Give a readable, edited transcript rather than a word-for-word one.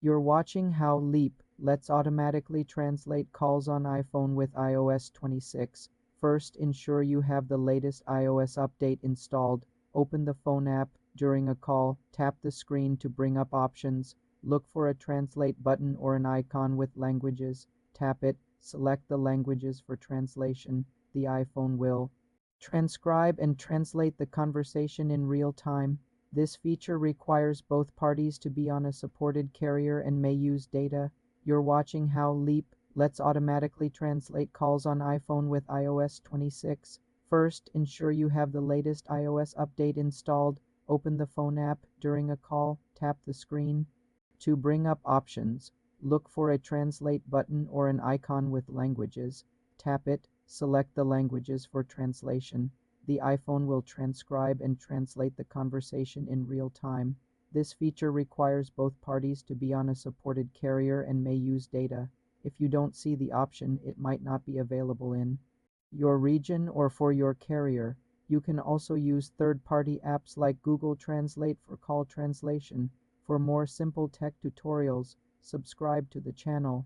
You're watching how Leap lets automatically translate calls on iPhone with iOS 26. First, ensure you have the latest iOS update installed. Open the phone app. During a call, tap the screen to bring up options. Look for a translate button or an icon with languages. Tap it. Select the languages for translation. The iPhone will transcribe and translate the conversation in real time. This feature requires both parties to be on a supported carrier and may use data. You're watching how Leap lets automatically translate calls on iPhone with iOS 26. First, ensure you have the latest iOS update installed. Open the phone app. During a call, tap the screen. To bring up options, look for a translate button or an icon with languages. Tap it. Select the languages for translation. The iPhone will transcribe and translate the conversation in real time. This feature requires both parties to be on a supported carrier and may use data. If you don't see the option, it might not be available in your region or for your carrier. You can also use third-party apps like Google Translate for call translation. For more simple tech tutorials, subscribe to the channel.